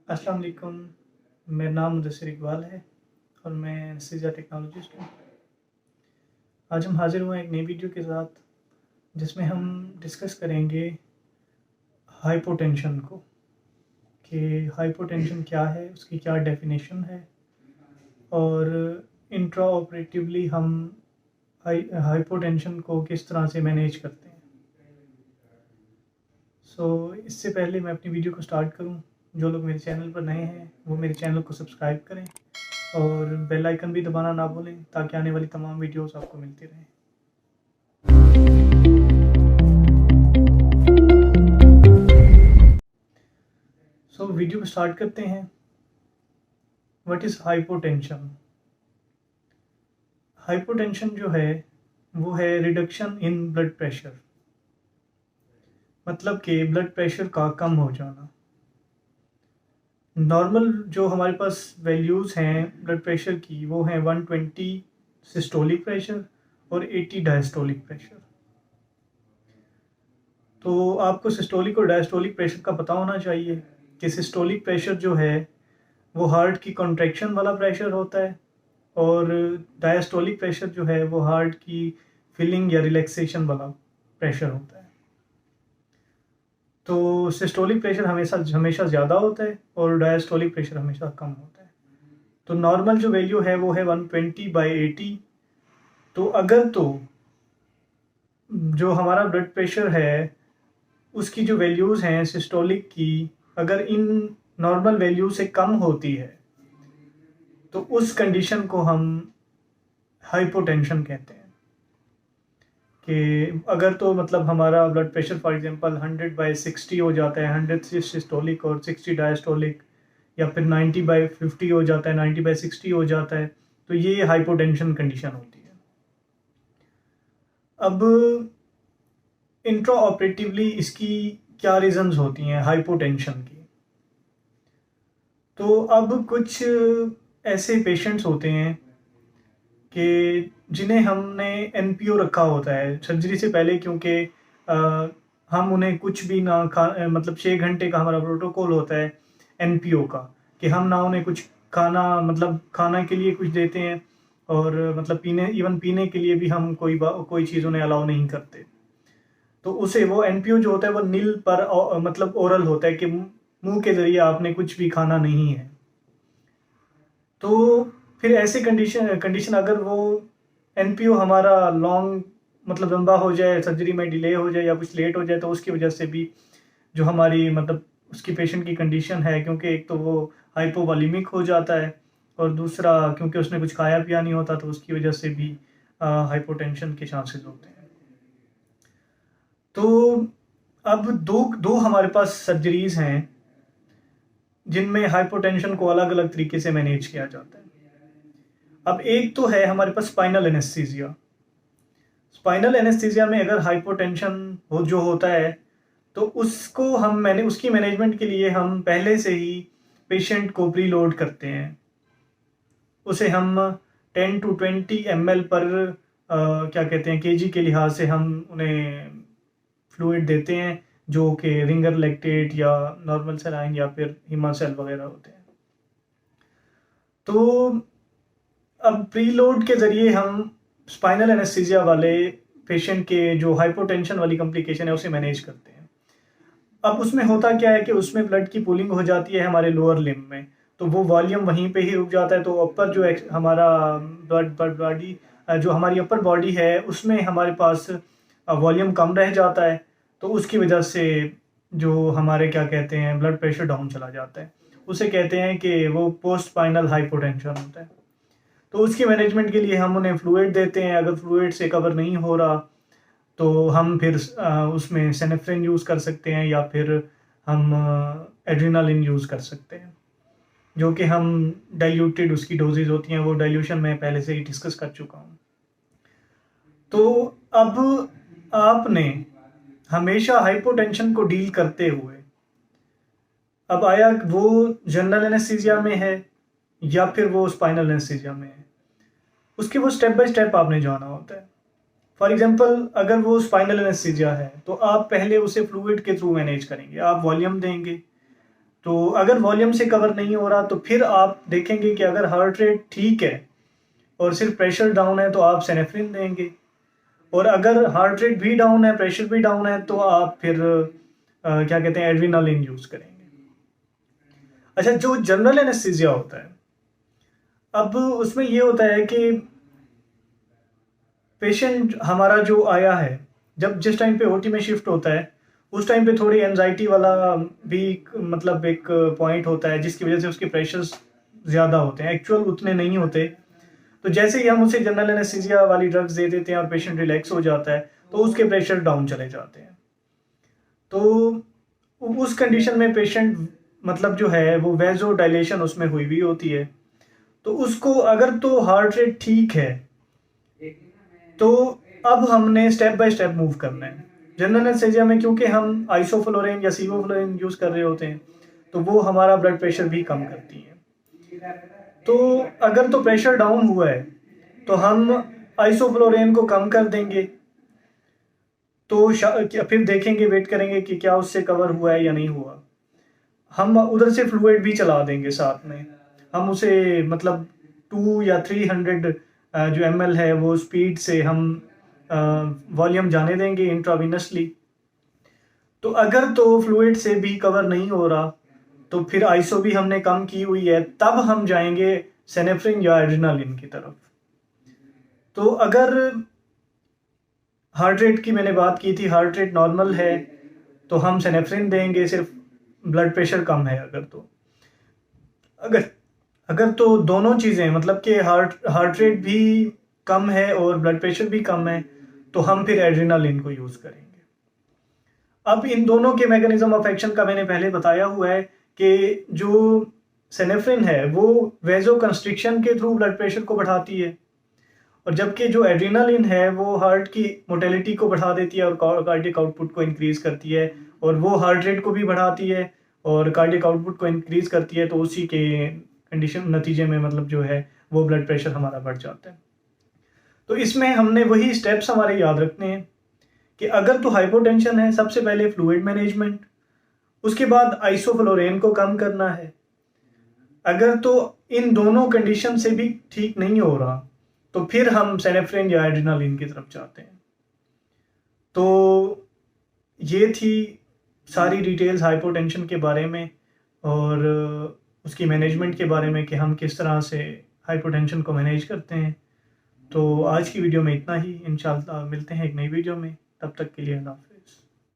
अस्सलाम वालेकुम। मेरा नाम मुदस्सिर इकबाल है और मैं एनेस्थीसिया टेक्नोलॉजिस्ट हूँ। आज हम हाज़िर हुए हैं एक नई वीडियो के साथ, जिसमें हम डिस्कस करेंगे हाइपोटेंशन को, कि हाइपोटेंशन क्या है, उसकी क्या डेफिनेशन है और इंट्रा ऑपरेटिवली हम हाइपोटेंशन को किस तरह से मैनेज करते हैं। इससे पहले मैं अपनी वीडियो को स्टार्ट करूँ, जो लोग मेरे चैनल पर नए हैं वो मेरे चैनल को सब्सक्राइब करें और बेल आइकन भी दबाना ना भूलें, ताकि आने वाली तमाम वीडियोस आपको मिलती रहें। वीडियो को स्टार्ट करते हैं। What is hypotension? हाइपोटेंशन जो है वो है रिडक्शन इन ब्लड प्रेशर, मतलब कि ब्लड प्रेशर का कम हो जाना। नॉर्मल जो हमारे पास वैल्यूज़ हैं ब्लड प्रेशर की, वो हैं 120 सिस्टोलिक प्रेशर और 80 डायस्टोलिक प्रेशर। तो आपको सिस्टोलिक और डायस्टोलिक प्रेशर का पता होना चाहिए कि सिस्टोलिक प्रेशर जो है वो हार्ट की कॉन्ट्रैक्शन वाला प्रेशर होता है और डायस्टोलिक प्रेशर जो है वो हार्ट की फिलिंग या रिलैक्सेशन वाला प्रेशर होता है। तो सिस्टोलिक प्रेशर हमेशा ज़्यादा होता है और डायस्टोलिक प्रेशर हमेशा कम होता है। तो नॉर्मल जो वैल्यू है वो है 120/80। तो अगर तो जो हमारा ब्लड प्रेशर है उसकी जो वैल्यूज़ हैं सिस्टोलिक की, अगर इन नॉर्मल वैल्यू से कम होती है तो उस कंडीशन को हम हाइपोटेंशन कहते हैं। कि अगर तो मतलब हमारा ब्लड प्रेशर फॉर एग्जांपल 100/60 हो जाता है, 100 सिस्टोलिक और 60 डायस्टोलिक, या फिर 90/50 हो जाता है, 90/60 हो जाता है, तो ये हाइपोटेंशन कंडीशन होती है। अब इंट्रा ऑपरेटिवली इसकी क्या रीजंस होती हैं हाइपोटेंशन की? तो अब कुछ ऐसे पेशेंट्स होते हैं कि जिन्हें हमने एनपीओ रखा होता है सर्जरी से पहले, क्योंकि हम उन्हें कुछ भी ना मतलब 6 घंटे का हमारा प्रोटोकॉल होता है एनपीओ का, कि हम ना उन्हें कुछ खाना, मतलब खाना के लिए कुछ देते हैं और मतलब पीने के लिए भी हम कोई चीज़ उन्हें अलाउ नहीं करते। तो उसे वो एनपीओ जो होता है वो नील पर मतलब ओरल होता है कि मुंह के ज़रिए आपने कुछ भी खाना नहीं है। तो फिर ऐसे कंडीशन अगर वो एनपीओ हमारा लॉन्ग मतलब लंबा हो जाए, सर्जरी में डिले हो जाए या कुछ लेट हो जाए, तो उसकी वजह से भी जो हमारी मतलब उसकी पेशेंट की कंडीशन है, क्योंकि एक तो वो हाइपोवॉलीमिक हो जाता है और दूसरा क्योंकि उसने कुछ खाया पिया नहीं होता, तो उसकी वजह से भी हाइपोटेंशन के चांसेस होते हैं। तो अब दो दो हमारे पास सर्जरीज हैं जिनमें हाइपोटेंशन को अलग अलग तरीके से मैनेज किया जाता है। अब एक तो है हमारे पास स्पाइनल एनेस्थीसिया। स्पाइनल एनेस्थीसिया में अगर हाइपोटेंशन जो होता है, तो उसकी मैनेजमेंट के लिए हम पहले से ही पेशेंट को प्रीलोड करते हैं। उसे हम 10 to 20 ml पर क्या कहते हैं केजी के लिहाज से हम उन्हें फ्लूइड देते हैं, जो कि रिंगर लैक्टेट या नॉर्मल सलाइन या फिर हिमासेल वगैरह होते हैं। तो अब प्रीलोड के ज़रिए हम स्पाइनल एनेस्थीसिया वाले पेशेंट के जो हाइपोटेंशन वाली कॉम्प्लिकेशन है उसे मैनेज करते हैं। अब उसमें होता क्या है कि उसमें ब्लड की पूलिंग हो जाती है हमारे लोअर लिम्ब में, तो वो वॉल्यूम वहीं पे ही रुक जाता है। तो अपर जो हमारा ब्लड बॉडी जो हमारी अपर बॉडी है उसमें हमारे पास वॉल्यूम कम रह जाता है, तो उसकी वजह से जो हमारे क्या कहते हैं ब्लड प्रेशर डाउन चला जाता है। उसे कहते हैं कि वो पोस्ट स्पाइनल हाइपोटेंशन होता है। तो उसकी मैनेजमेंट के लिए हम उन्हें फ्लूइड देते हैं। अगर फ्लूइड से कवर नहीं हो रहा तो हम फिर उसमें सेनेफ्रिन यूज़ कर सकते हैं या फिर हम एड्रेनालिन यूज़ कर सकते हैं, जो कि हम डाइल्यूटेड उसकी डोजेज होती हैं, वो डाइल्यूशन मैं पहले से ही डिस्कस कर चुका हूँ। तो अब आपने हमेशा हाइपोटेंशन को डील करते हुए, अब आया वो जनरल एनेस्थीसिया में है या फिर वो स्पाइनल एनेस्थीसिया में है, उसके वो स्टेप बाय स्टेप आपने जाना होता है। फॉर एग्जाम्पल अगर वो स्पाइनल एनेस्थीसिया है तो आप पहले उसे फ्लूइड के थ्रू मैनेज करेंगे। आप वॉल्यूम देंगे, तो अगर वॉल्यूम से कवर नहीं हो रहा तो फिर आप देखेंगे कि अगर हार्ट रेट ठीक है और सिर्फ प्रेशर डाउन है तो आप सेनेफ्रिन देंगे, और अगर हार्ट रेट भी डाउन है, प्रेशर भी डाउन है, तो आप फिर क्या कहते हैं, एड्रेनालिन यूज़ करेंगे। अच्छा, जो जनरल एनेस्थीसिया होता है, अब उसमें ये होता है कि पेशेंट हमारा जो आया है, जब जिस टाइम पे ओटी में शिफ्ट होता है उस टाइम पे थोड़ी एनजाइटी वाला भी मतलब एक पॉइंट होता है, जिसकी वजह से उसके प्रेशर्स ज़्यादा होते हैं, एक्चुअल उतने नहीं होते। तो जैसे ही हम उसे जनरल एनेस्थीसिया वाली ड्रग्स दे देते हैं और पेशेंट रिलैक्स हो जाता है तो उसके प्रेशर डाउन चले जाते हैं। तो उस कंडीशन में पेशेंट मतलब जो है वो वेजो डायलेशन उसमें हुई हुई होती है, तो उसको अगर तो हार्ट रेट ठीक है तो अब हमने स्टेप बाय स्टेप मूव करना है। जनरल एनेस्थीसिया में क्योंकि हम आइसोफ्लोरेन या सीवोफ्लोरेन यूज़ कर रहे होते हैं तो वो हमारा ब्लड प्रेशर भी कम करती है। तो अगर तो प्रेशर डाउन हुआ है तो हम आइसोफ्लोरेन को कम कर देंगे, तो फिर देखेंगे, वेट करेंगे कि क्या उससे कवर हुआ है या नहीं हुआ। हम उधर से फ्लूइड भी चला देंगे साथ में, हम उसे मतलब 2 या 300 जो ml है वो स्पीड से हम वॉल्यूम जाने देंगे इंट्रावीनसली। तो अगर तो फ्लूइड से भी कवर नहीं हो रहा तो फिर आइसो भी हमने कम की हुई है, तब हम जाएंगे सेनेफ्रिन या एड्रेनालिन की तरफ। तो अगर हार्ट रेट की मैंने बात की थी, हार्ट रेट नॉर्मल है तो हम सेनेफ्रिन देंगे, सिर्फ ब्लड प्रेशर कम है अगर तो। अगर अगर तो दोनों चीज़ें मतलब कि हार्ट रेट भी कम है और ब्लड प्रेशर भी कम है तो हम फिर एड्रेनालिन को यूज़ करेंगे। अब इन दोनों के मैकेनिज्म ऑफ एक्शन का मैंने पहले बताया हुआ है कि जो सेनेफ्रिन है वो वेजो कंस्ट्रिक्शन के थ्रू ब्लड प्रेशर को बढ़ाती है, और जबकि जो एड्रेनालिन है वो हार्ट की मोटेलिटी को बढ़ा देती है और कार्डियक आउटपुट को इंक्रीज करती है, और वो हार्ट रेट को भी बढ़ाती है और कार्डियक आउटपुट को इंक्रीज करती है, तो उसी के कंडीशन नतीजे में मतलब जो है वो ब्लड प्रेशर हमारा बढ़ जाता है। तो इसमें हमने वही स्टेप्स हमारे याद रखने हैं कि अगर तो हाइपोटेंशन है, सबसे पहले फ्लूइड मैनेजमेंट, उसके बाद आइसोफ्लोरेन को कम करना है। अगर तो इन दोनों कंडीशन से भी ठीक नहीं हो रहा तो फिर हम सेनेफ्रिन या एड्रेनालिन की तरफ जाते हैं। तो ये थी सारी डिटेल्स हाइपोटेंशन के बारे में और उसकी मैनेजमेंट के बारे में कि हम किस तरह से हाइपोटेंशन को मैनेज करते हैं। तो आज की वीडियो में इतना ही, इंशाल्लाह मिलते हैं एक नई वीडियो में, तब तक के लिए अल्लाह हाफ़िज़।